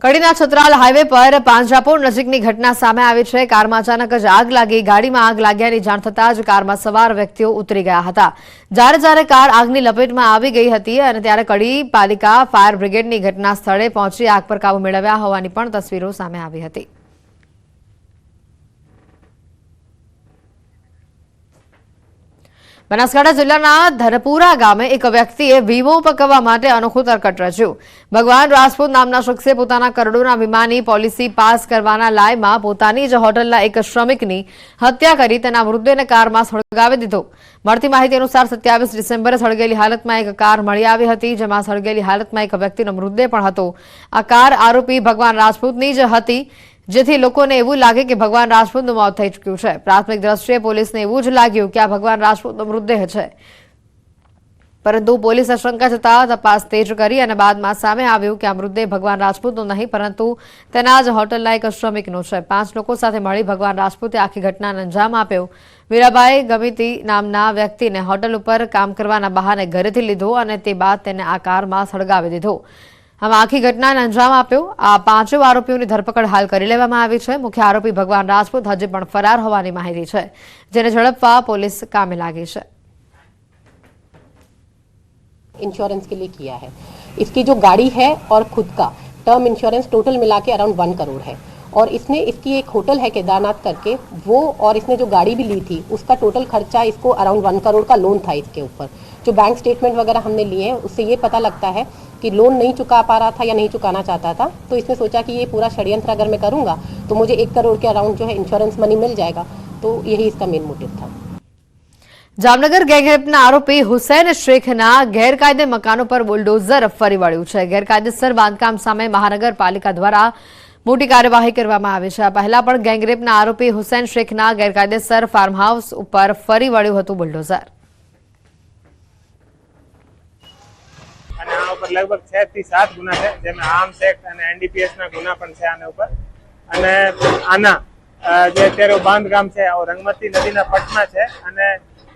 કડીના Chhatral highway પર પાંજરાપોળ નજીકની ઘટના સામે આવી છે। કારમાં અચાનક જ આગ લાગી। ગાડીમાં આગ લાગ્યાની જાણ થતાં જ કારમાં સવાર વ્યક્તિઓ ઉતરી ગયા હતા। જ્યારે કાર આગની લપેટમાં આવી ગઈ હતી અને ત્યારે કડી પાલિકા ફાયર બ્રિગેડની ઘટના સ્થળે પહોંચી આગ પર કાબુ મેળવ્યા હોવાની પણ તસવીરો સામે આવી હતી। બનાસકાંઠા જિલ્લાના ધનપુરા ગામે એક વ્યક્તિએ વીમો પકવવા માટે અનોખું તરકટ રચ્યું। ભગવાન રાજપૂત નામના શખ્સે પોતાના કરોડોના વીમાની પોલિસી પાસ કરવાના લાયમાં પોતાની જ હોટલના એક શ્રમિકની હત્યા કરી તેના મૃતદેહને કારમાં સળગાવી દીધો। મળતી માહિતી અનુસાર 27 ડિસેમ્બરે સળગેલી હાલતમાં એક કાર મળી આવી હતી, જેમાં સળગેલી હાલતમાં એક વ્યક્તિનો મૃતદેહ પણ હતો। આ કાર આરોપી ભગવાન રાજપૂતની જ હતી, જેથી લોકોને એવું લાગે કે ભગવાન રાજપૂતનું મોત થઈ ચૂક્યું છે। પ્રાથમિક દ્રષ્ટિએ પોલીસને એવું જ લાગ્યું કે આ ભગવાન રાજપૂતનો મૃતદેહ છે, પરંતુ પોલીસે શંકા જતા તપાસ તેજ કરી અને બાદમાં સામે આવ્યું કે આ મૃતદેહ ભગવાન રાજપૂતનો નહીં, પરંતુ તેના જ હોટલના એક શ્રમિકનો છે। 5 લોકો સાથે મળી ભગવાન રાજપૂતે આખી ઘટનાને અંજામ આપ્યો। વીરાભાઈ ગમિતી નામના વ્યક્તિને હોટલ ઉપર કામ કરવાના બહાને ઘરેથી લીધો અને તે બાદ તેને આ કારમાં સળગાવી દીધો। આમાં આખી ઘટનાને અંજામ આપ્યો। આ 5 આરોપીઓની ધરપકડ હાલ કરી લેવામાં આવી છે। મુખ્ય આરોપી ભગવાન રાજપૂત હજી પણ ફરાર હોવાની માહિતી છે, જેને ઝડપવા પોલીસ કામે લાગી છે। इंश्योरेंस के लिए किया है। इसकी जो गाड़ी है और खुद का टर्म इंश्योरेंस टोटल मिला के अराउंड 1 करोड़ है, और इसने इसकी एक होटल है केदारनाथ करके, वो और इसने जो गाड़ी भी ली थी उसका टोटल खर्चा इसको अराउंड 1 करोड़ का लोन था इसके ऊपर। जो बैंक स्टेटमेंट वगैरह हमने लिए हैं उससे ये पता लगता है कि लोन नहीं चुका पा रहा था या नहीं चुकाना चाहता था, तो इसने सोचा कि ये पूरा षड्यंत्र अगर मैं करूँगा तो मुझे 1 करोड़ के अराउंड जो है इंश्योरेंस मनी मिल जाएगा, तो यही इसका मेन मोटिव था। जामनगर गैंगरेपना आरोपी हुसैन शेखना गैरकायदे मकानों पर बुलडोजर फरी वळ्યું છે। ગેરકાયદેસર બાંધકામ સામે મહાનગરપાલિકા દ્વારા મોટી કાર્યવાહી કરવામાં આવી છે। આ પહેલા પણ ગેંગરેપના આરોપી હુસૈન શેખના ગેરકાયદેસર ફાર્મ હાઉસ ઉપર ફરી વળ્યું હતું બુલડોઝર। અને આ ઉપર લગભગ 6 થી 7 ગુના છે, જેમાં આર્મ્સ એક્ટ અને એનડીપીએસ ના ગુના પણ છે આના ઉપર। અને આના જે અત્યારે બાંધકામ છે આ રંગમતી નદીના પટમાં છે, અને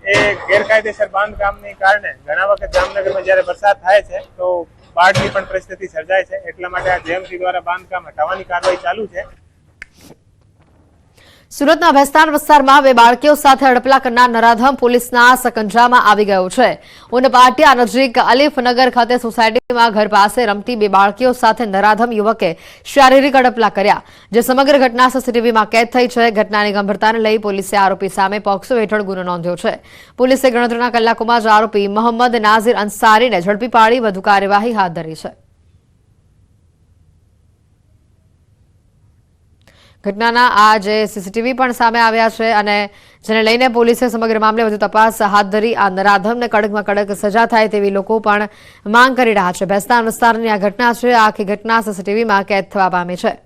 એ ગેરકાયદેસર બાંધકામની કારણે ઘણા વખત જામનગરમાં જ્યારે વરસાદ થાય છે તો બાઢની પણ પરિસ્થિતિ સર્જાય છે। એટલા માટે આ જેએમસી દ્વારા બાંધકામ હટાવવાની કાર્યવાહી ચાલુ છે। સુરતના ભેસ્તાન વિસ્તારમાં 2 બાળકીઓ સાથે હડપલા કરનાર નરાધમ પોલીસના સકંજામાં આવી ગયો છે। ઉનપાટિયા નજીક અલીફનગર ખાતે સોસાયટીમાં ઘર પાસે રમતી 2 બાળકીઓ સાથે નરાધમ યુવકે શારીરિક હડપલા કર્યા, જે સમગ્ર ઘટના સીસીટીવીમાં કેદ થઈ છે। ઘટનાની ગંભીરતાને લઈ પોલીસે આરોપી સામે પોક્સો હેઠળ ગુનો નોંધ્યો છે। પોલીસે ગણતરીના કલાકોમાં જ આરોપી મોહમ્મદ નાઝીર અંસારીને ઝડપી પાડી વધુ કાર્યવાહી હાથ ધરી છે। ઘટનાના આ જે સીસીટીવી પણ સામે આવ્યા છે, અને જેને લઈને પોલીસે સમગ્ર મામલે વધુ તપાસ હાથ ધરી આ નરાધમને કડકમાં કડક સજા થાય તેવી લોકો પણ માંગ કરી રહ્યા છે। ભેસ્તાન વિસ્તારની આ ઘટના છે। આખી ઘટના સીસીટીવીમાં કેદ થવા પામી છે।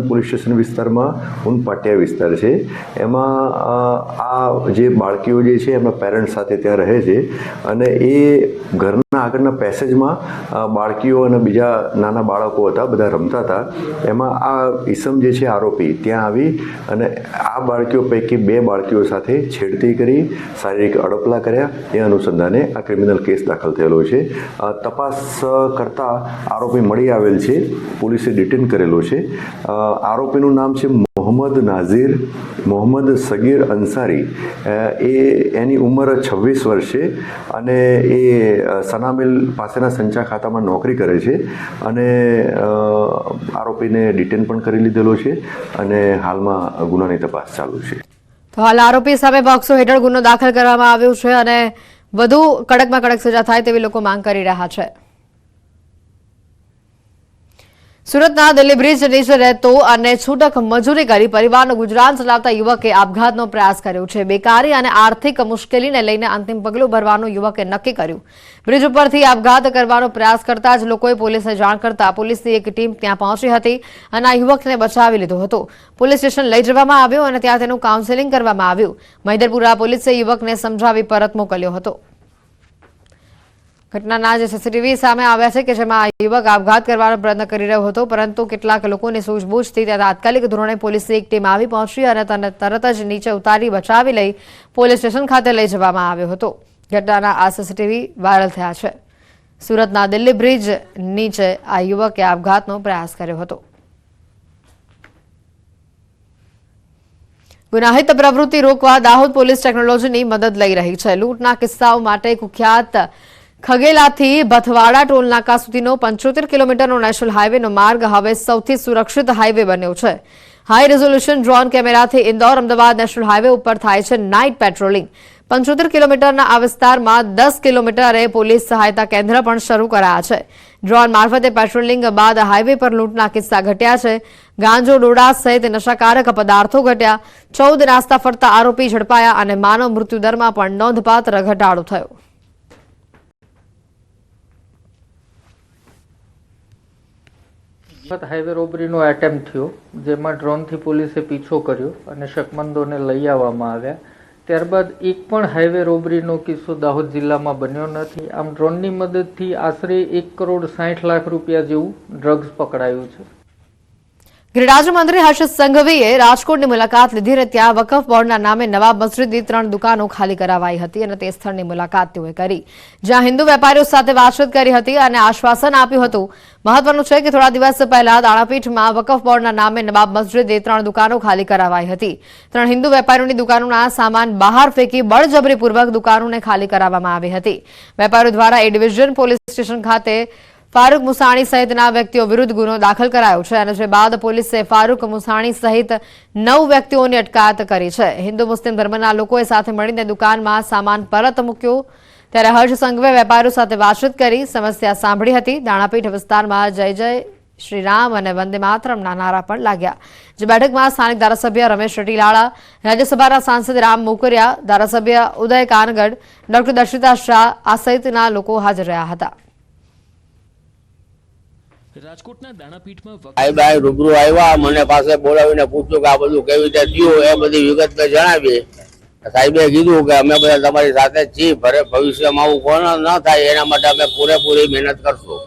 પોલીસ સ્ટેશન વિસ્તારમાં ઉનપાટિયા વિસ્તાર છે, એમાં આ જે બાળકીઓ જે છે એમના પેરેન્ટ્સ સાથે ત્યાં રહે છે, અને એ ઘરના આગળના પેસેજમાં બાળકીઓ અને બીજા નાના બાળકો હતા, બધા રમતા હતા। એમાં આ ઈસમ જે છે આરોપી ત્યાં આવી અને આ બાળકીઓ પૈકી 2 બાળકીઓ સાથે છેડતી કરી, શારીરિક હડપલા કર્યા। એ અનુસંધાને આ ક્રિમિનલ કેસ દાખલ થયેલો છે। તપાસ કરતા આરોપી મળી આવેલ છે, પોલીસે ડિટેન કરેલો છે। આરોપીનું નામ છે મોહમ્મદ નાઝીર મોહમ્મદ સગીર અંસારી। એની ઉંમર 26 વર્ષ છે, અને એ સનામિલ પાસેના સંચા ખાતામાં નોકરી કરે છે, અને આરોપીને ડિટેન પણ કરી લીધેલો છે, અને હાલમાં ગુનાની તપાસ ચાલુ છે। તો હાલ આરોપી સામે પોક્સો હેઠળ ગુનો દાખલ કરવામાં આવ્યો છે, અને વધુ કડકમાં કડક સજા થાય તેવી લોકો માંગ કરી રહ્યા છે। સુરતના દિલ્હી બ્રિજ નીચે રહેતો અને છૂટક મજૂરી કરી પરિવારનું ગુજરાન ચલાવતા યુવકે આપઘાતનો પ્રયાસ કર્યો છે। બેકારી અને આર્થિક મુશ્કેલીને લઈને અંતિમ પગલું ભરવાનું યુવકે નક્કી કર્યું। બ્રિજ ઉપરથી આપઘાત કરવાનો પ્રયાસ કરતા જ લોકોએ પોલીસને જાણ કરતા પોલીસની એક ટીમ ત્યાં પહોંચી હતી અને આ યુવકને બચાવી લીધો હતો। પોલીસ સ્ટેશન લઈ જવામાં આવ્યો અને ત્યાં તેનું કાઉન્સેલિંગ કરવામાં આવ્યું। મહિદરપુરા પોલીસે યુવકને સમજાવી પરત મોકલ્યો હતો। ઘટનાના જે સીસીટીવી સામે આવ્યા છે કે જેમાં આ યુવક આપઘાત કરવાનો પ્રયત્ન કરી રહ્યો હતો, પરંતુ કેટલાક લોકોની સૂઝબૂછથી ત્યાં તાત્કાલિક ધોરણે પોલીસની એક ટીમ આવી પહોંચી અને તેને તરત જ નીચે ઉતારી બચાવી લઈ પોલીસ સ્ટેશન ખાતે લઈ જવામાં આવ્યો હતો। ઘટનાના આ સીસીટીવી વાયરલ થયા છે. સુરતના દિલ્હી બ્રિજ નીચે આ યુવકે આપઘાતનો પ્રયાસ કર્યો હતો. ગુનાહિત પ્રવૃત્તિ રોકવા દાહોદ પોલીસ ટેકનોલોજીની મદદ લઈ રહી છે. લૂંટના કિસ્સાઓ માટે કુખ્યાત ખગેલાથી બથવાડા ટોલ નાકા સુધીનો 75 કિલોમીટરનો નેશનલ હાઈવેનો માર્ગ હવે સૌથી સુરક્ષિત હાઈવે બન્યો છે. હાઈ રેઝોલ્યુશન ડ્રોન કેમેરાથી ઇન્દોર અમદાવાદ નેશનલ હાઈવે ઉપર થાય છે નાઇટ પેટ્રોલિંગ. 75 કિલોમીટરના આ વિસ્તારમાં 10 કિલોમીટરે પોલીસ સહાયતા કેન્દ્ર પણ શરૂ કરાયા છે. ડ્રોન મારફતે પેટ્રોલિંગ બાદ હાઈવે પર લૂંટના કિસ્સા ઘટ્યા છે. ગાંજો, ડોડા સહિત નશાકારક પદાર્થો ઘટ્યા. 14 નાસ્તા ફરતા આરોપી ઝડપાયા અને માનવ મૃત્યુદરમાં પણ નોંધપાત્ર ઘટાડો થયો. હાઈવે રોબરીનો એટેમ્પ્ટ થયો, જેમાં ડ્રોનથી પોલીસે પીછો કર્યો અને શકમંદોને લઈ આવવામાં આવ્યા. ત્યારબાદ એક પણ હાઈવે રોબરીનો કિસ્સો દાહોદ જિલ્લામાં બન્યો નથી. આમ ડ્રોનની મદદથી આશરે 1,60,00,000 રૂપિયા જેવું ડ્રગ્સ પકડાયું છે. ગૃહ રાજ્યમંત્રી હર્ષ સંઘવીએ રાજકોટની મુલાકાત લીધી અને ત્યાં વકફ બોર્ડના નામે નવાબ મસ્જિદની 3 દુકાનો ખાલી કરાવાઈ હતી અને તે સ્થળની મુલાકાત તેઓએ કરી, જ્યાં હિન્દુ વેપારીઓ સાથે વાતચીત કરી હતી અને આશ્વાસન આપ્યું હતું. મહત્વનું છે કે થોડા દિવસ પહેલા દાણાપીઠમાં વકફ બોર્ડના નામે નવાબ મસ્જિદે 3 દુકાનો ખાલી કરાવાઈ હતી. 3 હિન્દુ વેપારીઓની દુકાનોના સામાન બહાર ફેંકી બળજબરીપૂર્વક દુકાનોને ખાલી કરાવવામાં આવી હતી. વેપારીઓ દ્વારા એ ડિવિઝન પોલીસ સ્ટેશન ખાતે ફારૂક મુસાણી સહિતના વ્યક્તિઓ વિરુદ્ધ ગુનો દાખલ કરાયો છે અને જે બાદ પોલીસે ફારૂક મુસાણી સહિત 9 વ્યક્તિઓની અટકાયત કરી છે. હિન્દુ મુસ્લિમ ધર્મના લોકોએ સાથે મળીને દુકાનમાં સામાન પરત મૂક્યો. ત્યારે હર્ષ સંઘવે વેપારીઓ સાથે વાતચીત કરી સમસ્યા સાંભળી હતી. દાણાપીઠ વિસ્તારમાં જય જય શ્રી રામ અને વંદે માતરમના નારા પણ લાગ્યા. જે બેઠકમાં સ્થાનિક ધારાસભ્ય રમેશ રટીલાળા, રાજ્યસભાના સાંસદ રામ મોકરિયા, ધારાસભ્ય ઉદય કાનગડ, ડોક્ટર દર્શિતા શાહ આ સહિતના લોકો હાજર રહ્યા હતા. રાજકોટના દાણાપીઠમાં સાહેબ રૂબરૂ આવ્યા, મને પાસે બોલાવીને પૂછ્યું કે આ બધું કેવી રીતે થયું, એ બધી વિગત મેં જણાવી. સાહેબે કીધું કે અમે બધા તમારી સાથે જ છીએ, ભવિષ્યમાં આવું કોણ ન થાય એના માટે અમે પૂરેપૂરી મહેનત કરશું.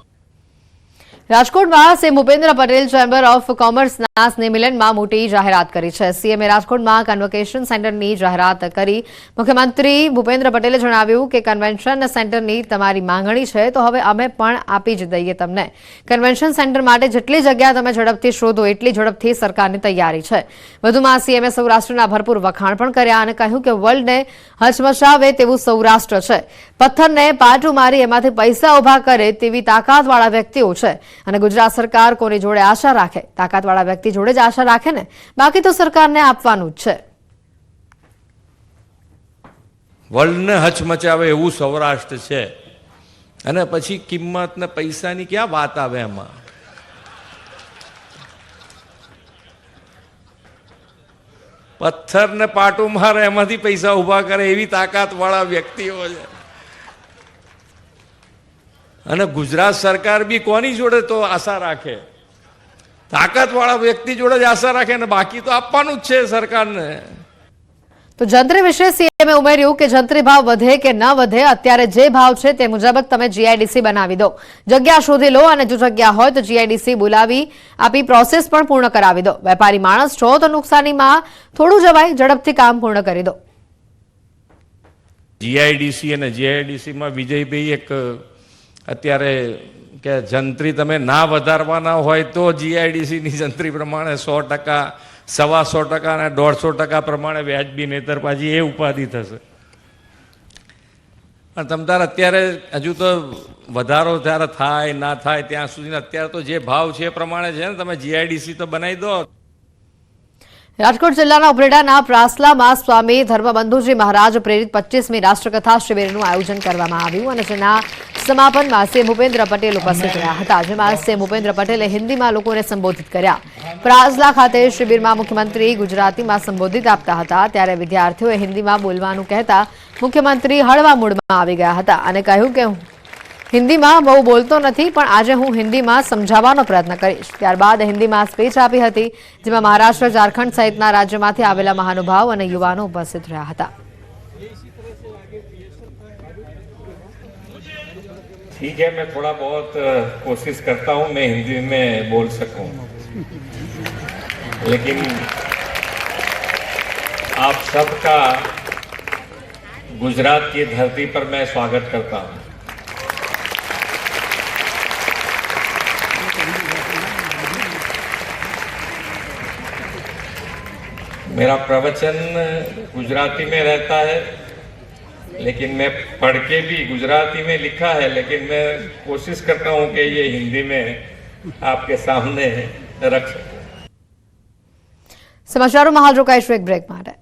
રાજકોટમાં CM Bhupendra Patel chamber of કોમર્સના સ્નેહ મિલનમાં મોટી જાહેરાત કરી છે. સીએમએ રાજકોટમાં કન્વોકેશન સેન્ટરની જાહેરાત કરી. મુખ્યમંત્રી ભૂપેન્દ્ર પટેલે જણાવ્યું કે કન્વેન્શન સેન્ટરની તમારી માંગણી છે તો હવે અમે પણ આપી જ દઈએ તમને. કન્વેન્શન સેન્ટર માટે જેટલી જગ્યા તમે ઝડપથી શોધો એટલી ઝડપથી સરકારની તૈયારી છે. વધુમાં સીએમએ સૌરાષ્ટ્રના ભરપૂર વખાણ પણ કર્યા અને કહ્યું કે વર્લ્ડને હચમચાવે તેવું સૌરાષ્ટ્ર છે. પથ્થરને પાટું મારી એમાંથી પૈસા ઉભા કરે તેવી તાકાતવાળા વ્યક્તિઓ છે અને ગુજરાત સરકાર કોની જોડે આશા રાખે? તાકાતવાળા વ્યક્તિ જોડે જ આશા રાખે ને, બાકી તો સરકારને આપવાનું જ છે. વર્લ્ડને હચમચાવે એવું સૌરાષ્ટ્ર છે અને પછી કિંમત ને પૈસાની ક્યાં વાત આવે એમાં? પથ્થરને પાટું મારે એમાંથી પૈસા ઉભા કરે એવી તાકાતવાળા વ્યક્તિઓ છે. અને ગુજરાત સરકાર બી કોની જોડે તો આશા રાખે? તાકાતવાળા વ્યક્તિ જોડે જ આશા રાખે ને, બાકી તો આપવાનું જ છે સરકારને. તો જંત્રી વિશે સીએમએ ઉમેર્યું કે જંત્રી ભાવ વધે કે ન વધે, અત્યારે જે ભાવ છે તે મુજબ જ તમે જીઆઈડીસી બનાવી દો. જગ્યા શોધી લો અને જો જગ્યા હોય તો જીઆઈડીસી બોલાવી આપી પ્રોસેસ પણ પૂર્ણ કરાવી દો. વેપારી માણસ છો તો નુકસાનીમાં થોડું જવાય, ઝડપથી કામ પૂર્ણ કરી દો. જીઆઈડીસી અને જીઆઈડીસીમાં વિજયભાઈ એક અત્યારે કે જંત્રી તમે ના વધારવાના હોય તો જીઆઈડીસીની જંત્રી પ્રમાણે 100%, 125% અને 150% પ્રમાણે વ્યાજબી, નહીતર પાછી એ ઉપાધિ થશે. પણ તમ તાર અત્યારે હજુ તો વધારો ત્યારે થાય ના થાય ત્યાં સુધી અત્યારે તો જે ભાવ છે એ પ્રમાણે છે ને, તમે જીઆઈડીસી તો બનાવી દો. રાજકોટ જિલ્લાના ઉપરેડાના પ્રાસલામાં સ્વામી ધર્મબંધુજી મહારાજ પ્રેરિત 25મી રાષ્ટ્રકથા શિબિરનું આયોજન કરવામાં આવ્યું અને જેના સમાપનમાં સીએમ ભૂપેન્દ્ર પટેલ ઉપસ્થિત રહ્યા હતા. જેમાં સીએમ ભૂપેન્દ્ર પટેલે હિન્દીમાં લોકોને સંબોધિત કર્યા. પ્રાસલા ખાતે શિબિરમાં મુખ્યમંત્રી ગુજરાતીમાં સંબોધિત આપતા હતા, ત્યારે વિદ્યાર્થીઓએ હિન્દીમાં બોલવાનું કહેતા મુખ્યમંત્રી હળવા મૂડમાં આવી ગયા હતા અને કહ્યું કે હિન્દીમાં બહુ બોલતો નથી, પણ આજે હું હિન્દીમાં સમજાવવાનો પ્રયત્ન કરીશ. ત્યારબાદ હિન્દીમાં સ્પીચ આપી હતી, જેમાં મહારાષ્ટ્ર, ઝારખંડ સહિતના રાજ્યોમાંથી આવેલા મહાનુભાવ અને યુવાનો ઉપસ્થિત રહ્યા હતા. ठीक है, मैं थोड़ा बहुत कोशिश करता हूँ मैं हिंदी में बोल सकूं, लेकिन आप सबका गुजरात की धरती पर मैं स्वागत करता हूं। मेरा प्रवचन गुजराती में रहता है, लेकिन मैं पढ़ के भी गुजराती में लिखा है, लेकिन मैं कोशिश करता हूं कि ये हिंदी में आपके सामने रख सकूं। સમાચારોમાં હાલ રોકાઈશું એક બ્રેક માટે।